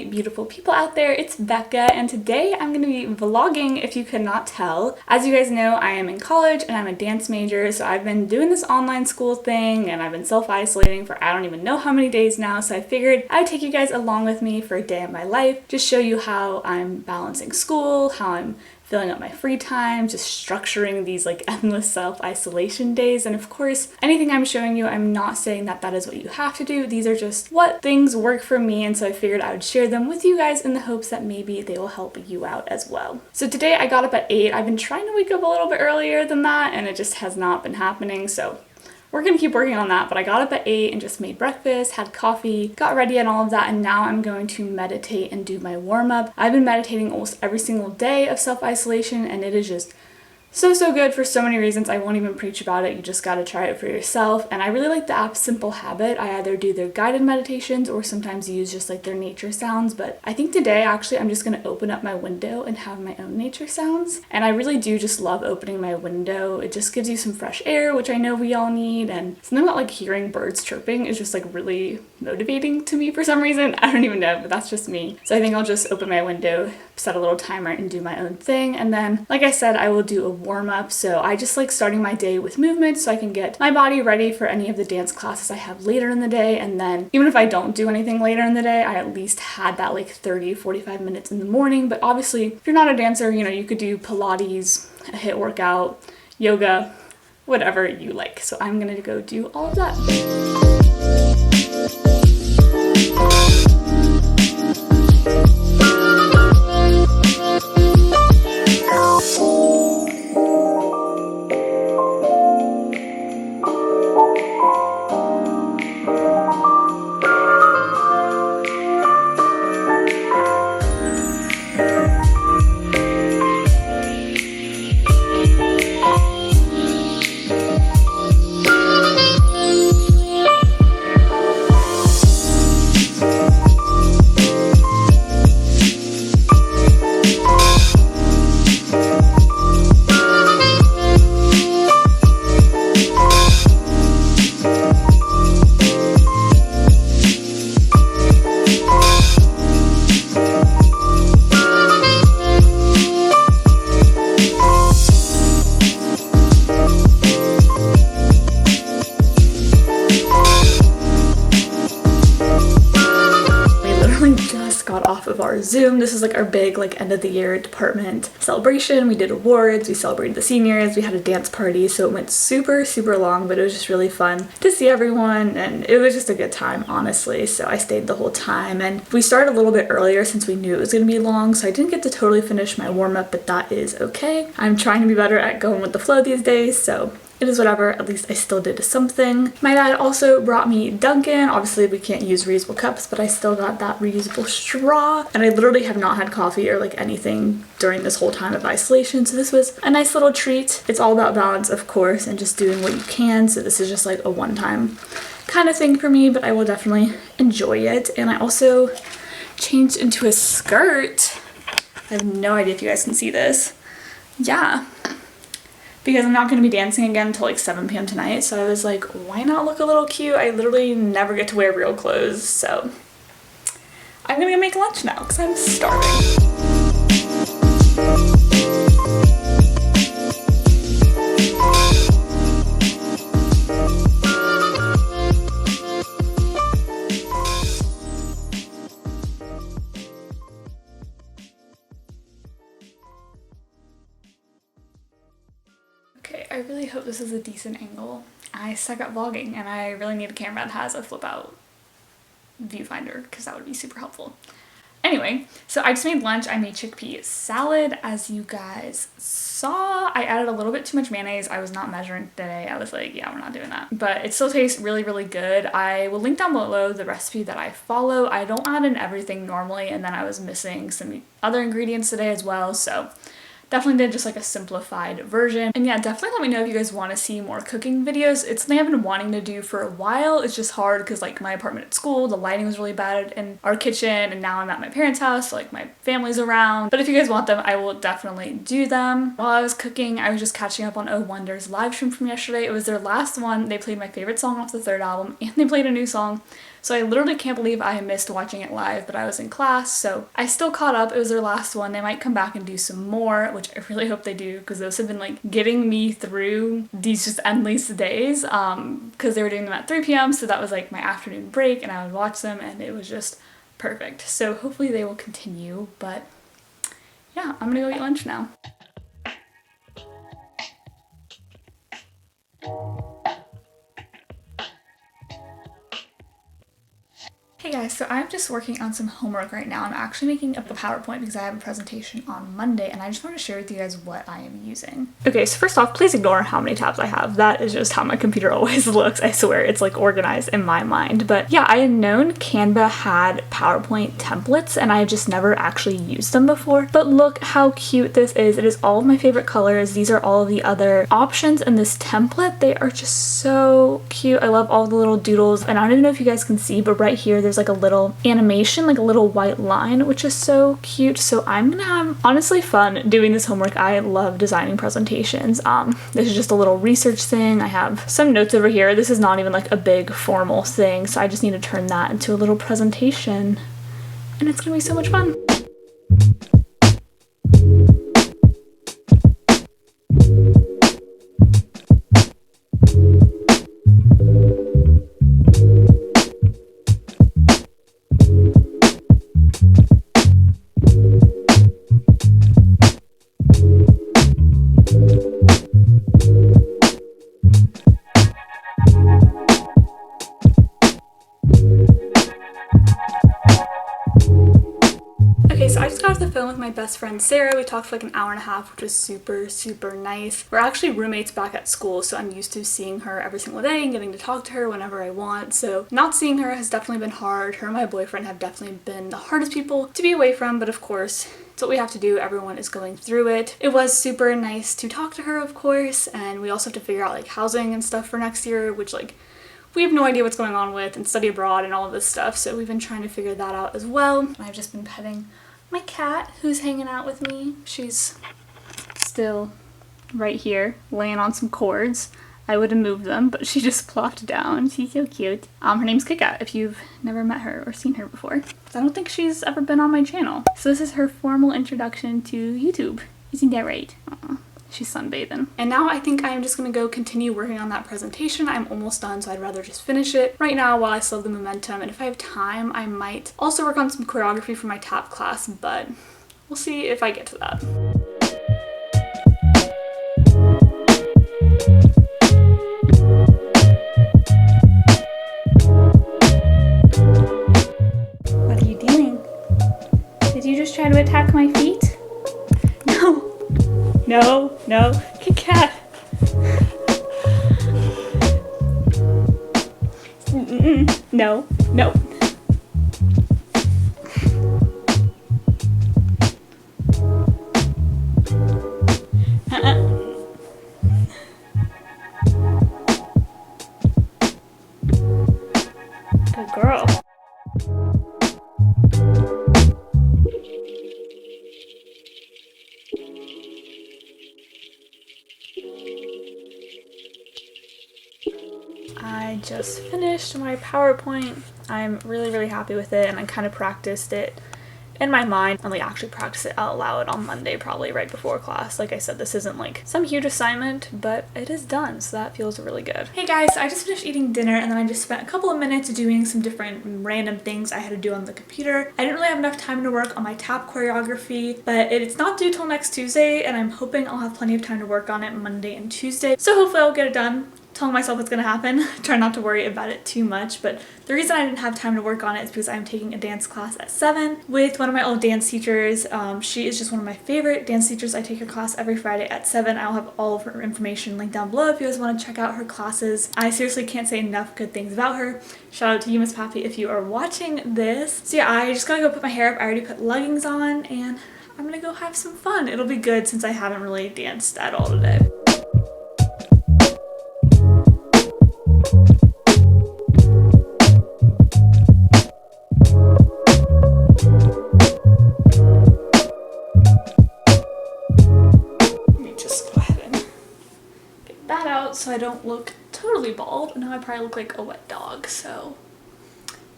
lovely, beautiful people out there. It's Becca, and today I'm going to be vlogging, if you could not tell. As you guys know, I am in college and I'm a dance major, so I've been doing this online school thing and I've been self-isolating for I don't even know how many days now, so I figured I'd take you guys along with me for a day of my life, just show you how I'm balancing school, how I'm filling up my free time, just structuring these like endless self-isolation days. And of course, anything I'm showing you, I'm not saying that that is what you have to do. These are just what things work for me, and so I figured I would share them with you guys in the hopes that maybe they will help you out as well. So today I got up at 8. I've been trying to wake up a little bit earlier than that and it just has not been happening, so we're gonna keep working on that. But I got up at 8 and just made breakfast, had coffee, got ready and all of that, and now I'm going to meditate and do my warm-up. I've been meditating almost every single day of self-isolation and it is just so good for so many reasons. I won't even preach about it. You just gotta try it for yourself. And I really like the app Simple Habit. I either do their guided meditations or sometimes use just like their nature sounds. But I think today actually I'm just gonna open up my window and have my own nature sounds. And I really do just love opening my window. It just gives you some fresh air, which I know we all need. And something about like hearing birds chirping is just like really motivating to me for some reason. I don't even know, but that's just me. So I think I'll just open my window, set a little timer and do my own thing. And then, like I said, I will do a warm up. So I just like starting my day with movement so I can get my body ready for any of the dance classes I have later in the day. And then even if I don't do anything later in the day, I at least had that like 30-45 minutes in the morning. But obviously if you're not a dancer, you know, you could do Pilates, a HIIT workout, yoga, whatever you like. So I'm gonna go do all of that. Off of our Zoom. This is like our big like end of the year department celebration. We did awards, we celebrated the seniors, we had a dance party, so it went super long, but it was just really fun to see everyone and it was just a good time, honestly. So I stayed the whole time and we started a little bit earlier since we knew it was going to be long, so I didn't get to totally finish my warm-up, but that is okay. I'm trying to be better at going with the flow these days, so it is whatever. At least I still did something. My dad also brought me Dunkin'. Obviously we can't use reusable cups, but I still got that reusable straw. And I literally have not had coffee or like anything during this whole time of isolation, so this was a nice little treat. It's all about balance, of course, and just doing what you can. So this is just like a one-time kind of thing for me, but I will definitely enjoy it. And I also changed into a skirt. I have no idea if you guys can see this. Yeah. Because I'm not going to be dancing again until like 7 p.m. tonight, so I was like, why not look a little cute? I literally never get to wear real clothes, so I'm gonna go make lunch now because I'm starving. Okay, I really hope this is a decent angle. I suck at vlogging and I really need a camera that has a flip out viewfinder because that would be super helpful. Anyway, so I just made lunch. I made chickpea salad. As you guys saw, I added a little bit too much mayonnaise. I was not measuring today. I was like, yeah, we're not doing that. But it still tastes really good. I will link down below the recipe that I follow. I don't add in everything normally, and then I was missing some other ingredients today as well, so definitely did just like a simplified version. And yeah, definitely let me know if you guys want to see more cooking videos. It's something I've been wanting to do for a while. It's just hard because like my apartment at school, the lighting was really bad in our kitchen, and now I'm at my parents' house, so like my family's around. But if you guys want them, I will definitely do them. While I was cooking, I was just catching up on Oh Wonder's live stream from yesterday. It was their last one. They played my favorite song off the third album, and they played a new song. So I literally can't believe I missed watching it live, but I was in class, so I still caught up. It was their last one. They might come back and do some more, which I really hope they do, because those have been like getting me through these just endless days, because they were doing them at 3 p.m. so that was like my afternoon break, and I would watch them and it was just perfect. So hopefully they will continue, but yeah, I'm gonna go eat lunch now. Hey guys, so I'm just working on some homework right now. I'm actually making up a PowerPoint because I have a presentation on Monday, and I just want to share with you guys what I am using. Okay, so first off, please ignore how many tabs I have. That is just how my computer always looks. I swear, it's like organized in my mind. But yeah, I had known Canva had PowerPoint templates, and I had just never actually used them before. But look how cute this is. It is all of my favorite colors. These are all of the other options in this template. They are just so cute. I love all the little doodles, and I don't even know if you guys can see, but right here, there's like a little animation, like a little white line, which is so cute. So I'm gonna have honestly fun doing this homework. I love designing presentations. This is just a little research thing. I have some notes over here. This is not even like a big formal thing, so I just need to turn that into a little presentation, and it's gonna be so much fun. Okay, so I just got off the phone with my best friend Sarah. We talked for like an hour and a half, which was super nice. We're actually roommates back at school, so I'm used to seeing her every single day and getting to talk to her whenever I want. So not seeing her has definitely been hard. Her and my boyfriend have definitely been the hardest people to be away from, but of course, it's what we have to do. Everyone is going through it. It was super nice to talk to her, of course, and we also have to figure out like housing and stuff for next year, which like we have no idea what's going on with, and study abroad and all of this stuff, so we've been trying to figure that out as well. And I've just been petting my cat, who's hanging out with me. She's still right here, laying on some cords. I would have moved them, but she just plopped down. She's so cute. Her name's Kika, if you've never met her or seen her before. I don't think she's ever been on my channel. So this is her formal introduction to YouTube. Isn't that right? Aww. She's sunbathing. And now I think I'm just gonna go continue working on that presentation. I'm almost done, so I'd rather just finish it right now while I still have the momentum. And if I have time, I might also work on some choreography for my tap class, but we'll see if I get to that. What are you doing? Did you just try to attack my feet? No. No, Kit Kat. No. Good girl. I just finished my PowerPoint. I'm really happy with it, and I kind of practiced it in my mind and like actually practice it out loud on Monday, probably right before class. Like I said, this isn't like some huge assignment, but it is done, so that feels really good. Hey guys, so I just finished eating dinner, and then I just spent a couple of minutes doing some different random things I had to do on the computer. I didn't really have enough time to work on my tap choreography, but it's not due till next Tuesday, and I'm hoping I'll have plenty of time to work on it Monday and Tuesday. So hopefully I'll get it done. Telling myself it's gonna happen. Try not to worry about it too much, but the reason I didn't have time to work on it is because I'm taking a dance class at 7 with one of my old dance teachers. She is just one of my favorite dance teachers. I take her class every Friday at 7. I'll have all of her information linked down below if you guys want to check out her classes. I seriously can't say enough good things about her. Shout out to you, Miss Pappy, if you are watching this. So yeah, I just gotta go put my hair up. I already put leggings on, and I'm gonna go have some fun. It'll be good since I haven't really danced at all today. So I don't look totally bald. Now I probably look like a wet dog, so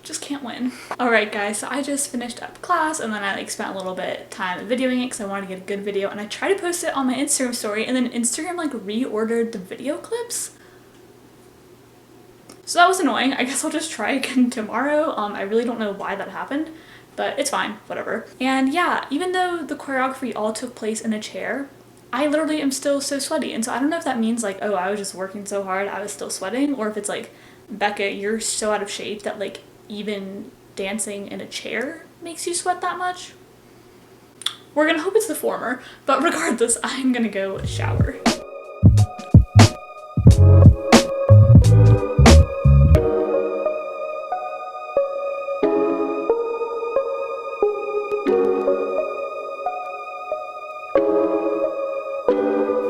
just can't win. Alright guys, so I just finished up class and then I like spent a little bit of time videoing it because I wanted to get a good video, and I tried to post it on my Instagram story and then Instagram like reordered the video clips. So that was annoying. I guess I'll just try again tomorrow. I really don't know why that happened, but it's fine, whatever. And yeah, even though the choreography all took place in a chair, I literally am still so sweaty. And so I don't know if that means like, oh, I was just working so hard, I was still sweating, or if it's like, Becca, you're so out of shape that like even dancing in a chair makes you sweat that much. We're gonna hope it's the former, but regardless, I'm gonna go shower.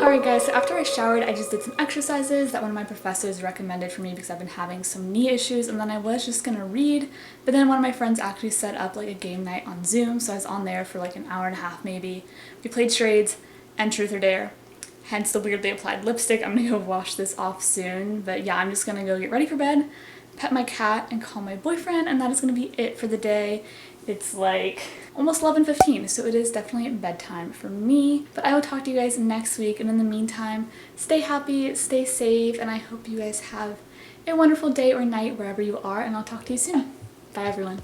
Alright guys, so after I showered, I just did some exercises that one of my professors recommended for me because I've been having some knee issues, and then I was just gonna read, but then one of my friends actually set up like a game night on Zoom, so I was on there for like an hour and a half maybe. We played charades and truth or dare, hence the weirdly applied lipstick. I'm gonna go wash this off soon, but yeah, I'm just gonna go get ready for bed, pet my cat, and call my boyfriend, and that is gonna be it for the day. It's like almost 11:15, so it is definitely bedtime for me. But I will talk to you guys next week, and in the meantime, stay happy, stay safe, and I hope you guys have a wonderful day or night wherever you are, and I'll talk to you soon. Bye everyone.